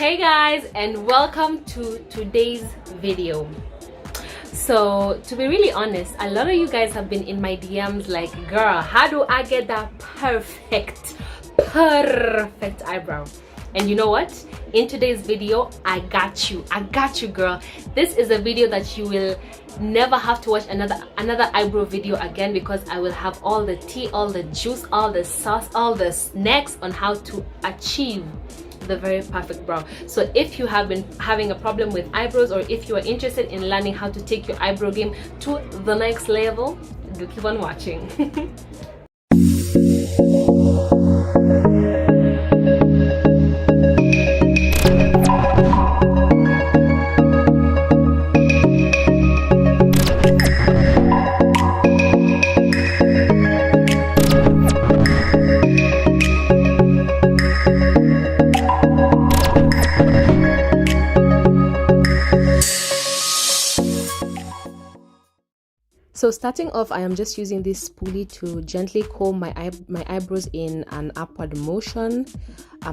Hey guys, and welcome to today's video. So to be really honest, a lot of you guys have been in my DMs like, girl, how do I get that perfect eyebrow? And you know what? In today's video, I got you girl. This is a video that you will never have to watch another eyebrow video again, because I will have all the tea, all the juice, all the sauce, all the snacks on how to achieve the very perfect brow. So if you have been having a problem with eyebrows, or if you are interested in learning how to take your eyebrow game to the next level, do keep on watching. So starting off, I am just using this spoolie to gently comb my eyebrows in an upward motion,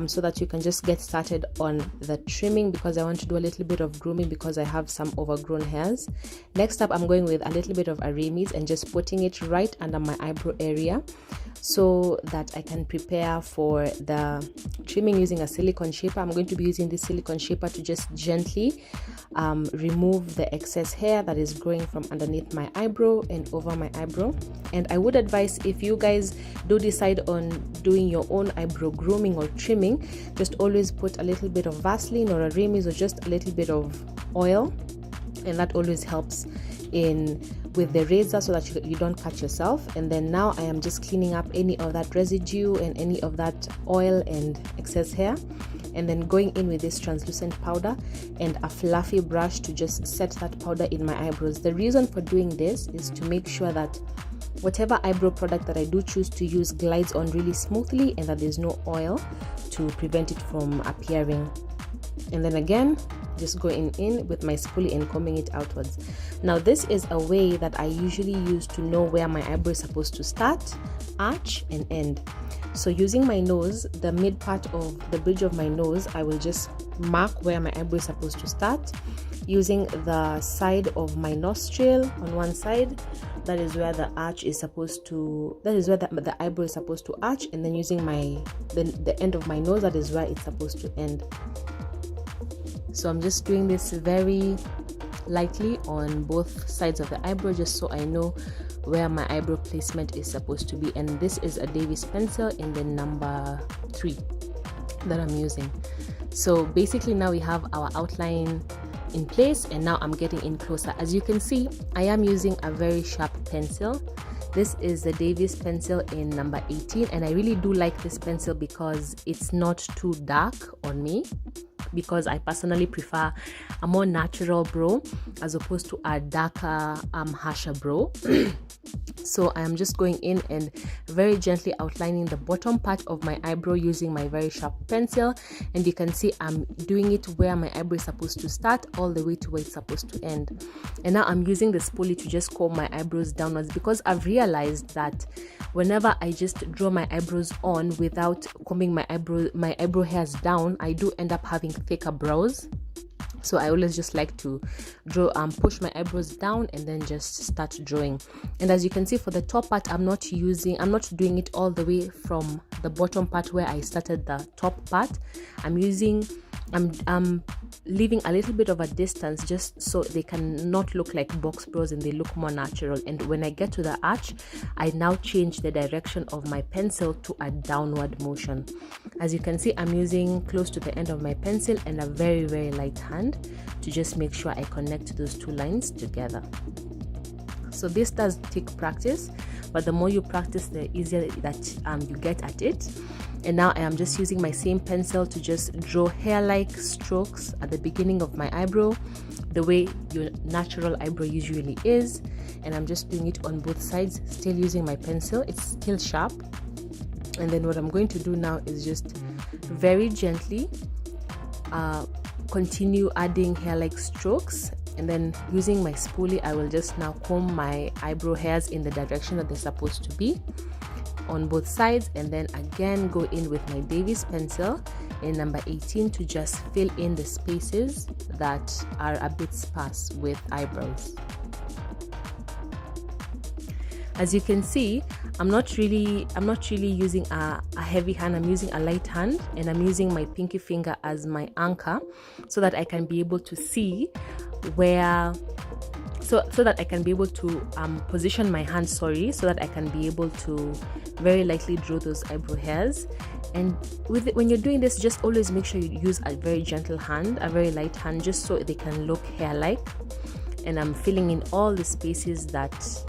so that you can just get started on the trimming, because I want to do a little bit of grooming because I have some overgrown hairs. Next up, I'm going with a little bit of Aramis and just putting it right under my eyebrow area so that I can prepare for the trimming using a silicone shaper. I'm going to be using this silicone shaper to just gently remove the excess hair that is growing from underneath my eyebrow and over my eyebrow. And I would advise, if you guys do decide on doing your own eyebrow grooming or trimming, just always put a little bit of Vaseline or a Aramis or just a little bit of oil, and that always helps with the razor so that you don't cut yourself. And then now I am just cleaning up any of that residue and any of that oil and excess hair, and then going in with this translucent powder and a fluffy brush to just set that powder in my eyebrows. The reason for doing this is to make sure that whatever eyebrow product that I do choose to use glides on really smoothly, and that there's no oil to prevent it from appearing. And then again, just going in with my spoolie and combing it outwards. Now this is a way that I usually use to know where my eyebrow is supposed to start, arch, and end. So using my nose, the mid part of the bridge of my nose, I will just mark where my eyebrow is supposed to start. Using the side of my nostril on one side, that is where the arch is supposed to, that is where the eyebrow is supposed to arch, and then using the end of my nose, that is where it's supposed to end. So I'm just doing this very lightly on both sides of the eyebrow, just so I know where my eyebrow placement is supposed to be. And this is a Davis pencil in the number 3 that I'm using. So basically now we have our outline in place, and now I'm getting in closer. As you can see, I am using a very sharp pencil. This is the Davis pencil in number 18, and I really do like this pencil because it's not too dark on me, because I personally prefer a more natural brow as opposed to a darker harsher brow. So I am just going in and very gently outlining the bottom part of my eyebrow using my very sharp pencil, and you can see I'm doing it where my eyebrow is supposed to start all the way to where it's supposed to end. And now I'm using the spoolie to just comb my eyebrows downwards, because I've realized that whenever I just draw my eyebrows on without combing my eyebrow hairs down, I do end up having thicker brows. So I always just like to draw push my eyebrows down and then just start drawing. And as you can see, for the top part, I'm not doing it all the way from the bottom part where I started the top part. I'm leaving a little bit of a distance just so they can not look like box brows and they look more natural. And when I get to the arch, I now change the direction of my pencil to a downward motion. As you can see, I'm using close to the end of my pencil and a very, very light hand to just make sure I connect those two lines together. So this does take practice, but the more you practice, the easier that you get at it. And now I am just using my same pencil to just draw hair-like strokes at the beginning of my eyebrow, the way your natural eyebrow usually is. And I'm just doing it on both sides, still using my pencil. It's still sharp. And then what I'm going to do now is just very gently continue adding hair-like strokes. And then using my spoolie, I will just now comb my eyebrow hairs in the direction that they're supposed to be on both sides, and then again go in with my Davis pencil and number 18 to just fill in the spaces that are a bit sparse with eyebrows. As you can see, I'm not really using a heavy hand. I'm using a light hand, and I'm using my pinky finger as my anchor so that I can be able to see where so that I can be able to position my hand, so that I can be able to very lightly draw those eyebrow hairs. And when you're doing this, just always make sure you use a very gentle hand, a very light hand, just so they can look hair-like. And I'm filling in all the spaces that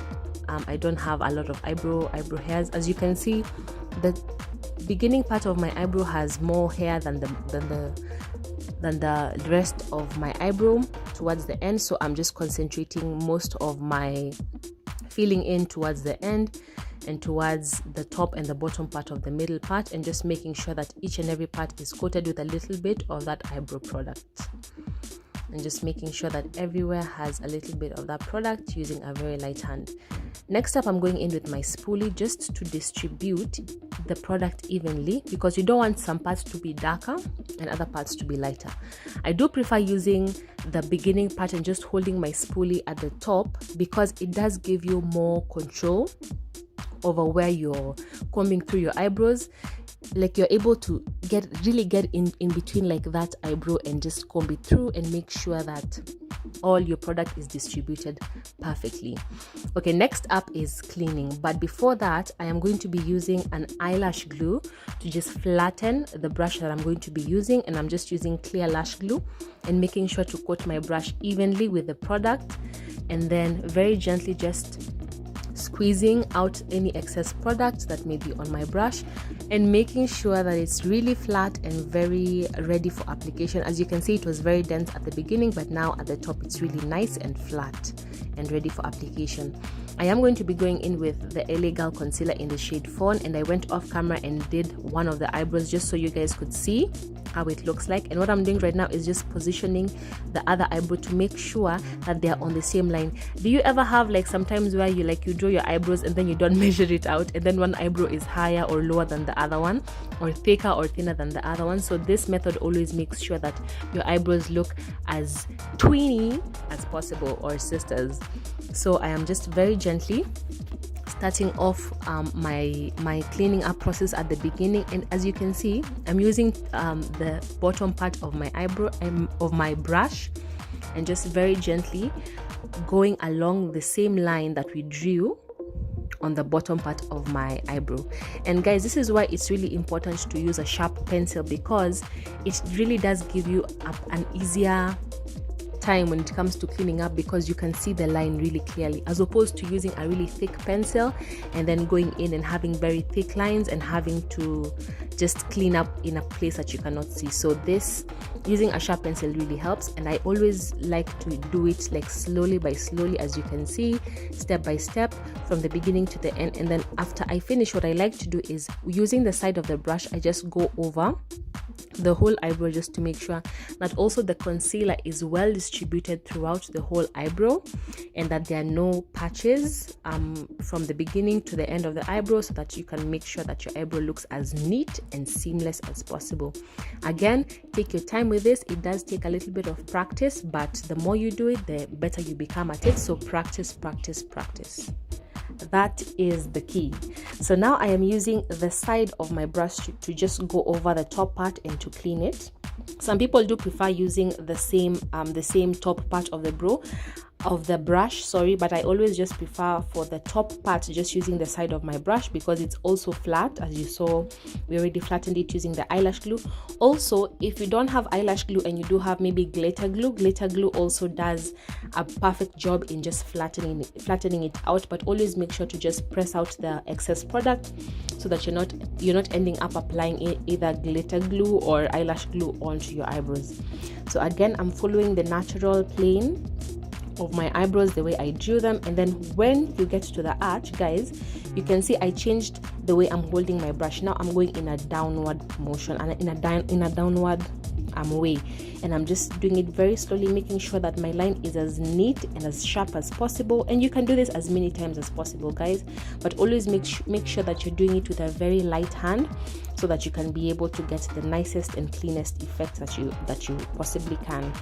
I don't have a lot of eyebrow hairs. As you can see, the beginning part of my eyebrow has more hair than the rest of my eyebrow towards the end, so I'm just concentrating most of my filling in towards the end and towards the top and the bottom part of the middle part, and just making sure that each and every part is coated with a little bit of that eyebrow product, and just making sure that everywhere has a little bit of that product using a very light hand. Next up, I'm going in with my spoolie just to distribute the product evenly, because you don't want some parts to be darker and other parts to be lighter. I do prefer using the beginning part and just holding my spoolie at the top, because it does give you more control over where you're combing through your eyebrows. Like, you're able to really get in between like that eyebrow and just comb it through and make sure that all your product is distributed perfectly. Okay, next up is cleaning, but before that I am going to be using an eyelash glue to just flatten the brush that I'm going to be using, and I'm just using clear lash glue and making sure to coat my brush evenly with the product, and then very gently just squeezing out any excess product that may be on my brush, and making sure that it's really flat and very ready for application. As you can see, it was very dense at the beginning, but now at the top it's really nice and flat and ready for application. I am going to be going in with the LA Girl concealer in the shade Fawn, and I went off camera and did one of the eyebrows just so you guys could see how it looks like. And what I'm doing right now is just positioning the other eyebrow to make sure that they are on the same line. Do you ever have like sometimes where you draw your eyebrows and then you don't measure it out, and then one eyebrow is higher or lower than the other one, or thicker or thinner than the other one? So this method always makes sure that your eyebrows look as tweeny as possible, or sisters. So I am just very gently starting off my cleaning up process at the beginning, and as you can see, I'm using the bottom part of my eyebrow of my brush, and just very gently going along the same line that we drew on the bottom part of my eyebrow. And guys, this is why it's really important to use a sharp pencil, because it really does give you an easier time when it comes to cleaning up, because you can see the line really clearly, as opposed to using a really thick pencil and then going in and having very thick lines and having to just clean up in a place that you cannot see. So this, using a sharp pencil really helps, and I always like to do it like slowly by slowly, as you can see, step by step from the beginning to the end. And then after I finish, what I like to do is, using the side of the brush, I just go over the whole eyebrow just to make sure that also the concealer is well distributed throughout the whole eyebrow, and that there are no patches from the beginning to the end of the eyebrow, so that you can make sure that your eyebrow looks as neat and seamless as possible. Again, take your time with this. It does take a little bit of practice, but the more you do it, the better you become at it. So practice. That is the key. So now I am using the side of my brush to just go over the top part and to clean it. Some people do prefer using the same top part of the brush, but I always just prefer for the top part just using the side of my brush, because it's also flat. As you saw, we already flattened it using the eyelash glue. Also, if you don't have eyelash glue and you do have maybe glitter glue also does a perfect job in just flattening it out. But always make sure to just press out the excess product, so that you're not ending up applying either glitter glue or eyelash glue onto your eyebrows. So again, I'm following the natural plane of my eyebrows the way I drew them. And then when you get to the arch, guys, you can see I changed the way I'm holding my brush. Now I'm going in a downward motion and in a downward way, and I'm just doing it very slowly, making sure that my line is as neat and as sharp as possible. And you can do this as many times as possible, guys, but always make sure that you're doing it with a very light hand, so that you can be able to get the nicest and cleanest effect that you possibly can.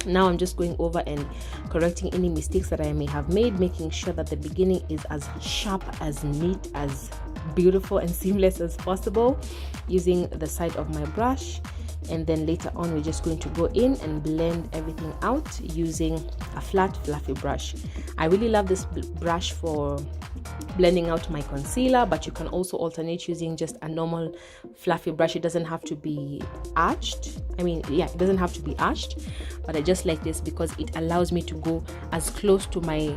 Now I'm just going over and correcting any mistakes that I may have made, making sure that the beginning is as sharp, as neat, as beautiful and seamless as possible, using the side of my brush. And then later on, we're just going to go in and blend everything out using a flat fluffy brush. I really love this brush for blending out my concealer, but you can also alternate using just a normal fluffy brush. It doesn't have to be arched. It doesn't have to be arched, but I just like this because it allows me to go as close to my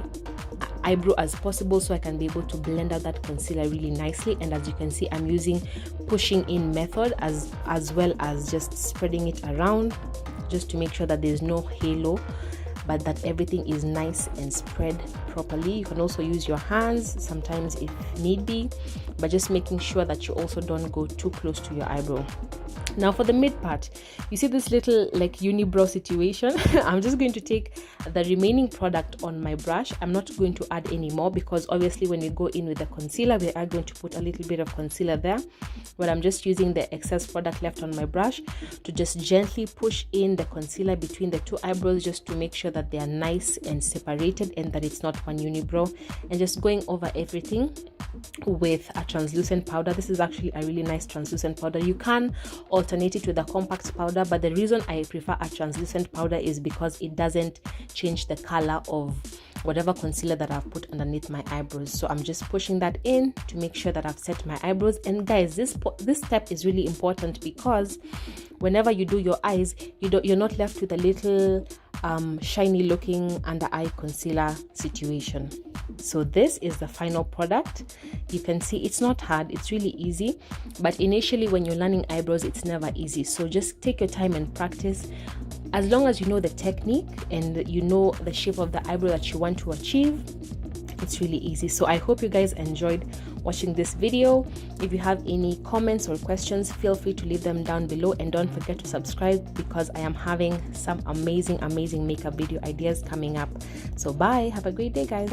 eyebrow as possible, so I can be able to blend out that concealer really nicely. And as you can see, I'm using pushing in method as well as just spreading it around, just to make sure that there's no halo, but that everything is nice and spread properly. You can also use your hands sometimes if need be, but just making sure that you also don't go too close to your eyebrow. Now for the mid part, you see this little like unibrow situation. I'm just going to take the remaining product on my brush. I'm not going to add any more because obviously when we go in with the concealer, we are going to put a little bit of concealer there, but I'm just using the excess product left on my brush to just gently push in the concealer between the two eyebrows, just to make sure that they are nice and separated and that it's not one unibrow, and just going over everything with a translucent powder. This is actually a really nice translucent powder. You can alternate it with a compact powder, but the reason I prefer a translucent powder is because it doesn't change the color of whatever concealer that I've put underneath my eyebrows. So I'm just pushing that in to make sure that I've set my eyebrows. And guys, this step is really important because whenever you do your eyes, you're not left with a little shiny looking under eye concealer situation. So this is the final product. You can see it's not hard, it's really easy, but initially when you're learning eyebrows, it's never easy. So just take your time and practice. As long as you know the technique and you know the shape of the eyebrow that you want to achieve, it's really easy. So I hope you guys enjoyed watching this video. If you have any comments or questions, feel free to leave them down below, and don't forget to subscribe because I am having some amazing makeup video ideas coming up. So bye, have a great day guys.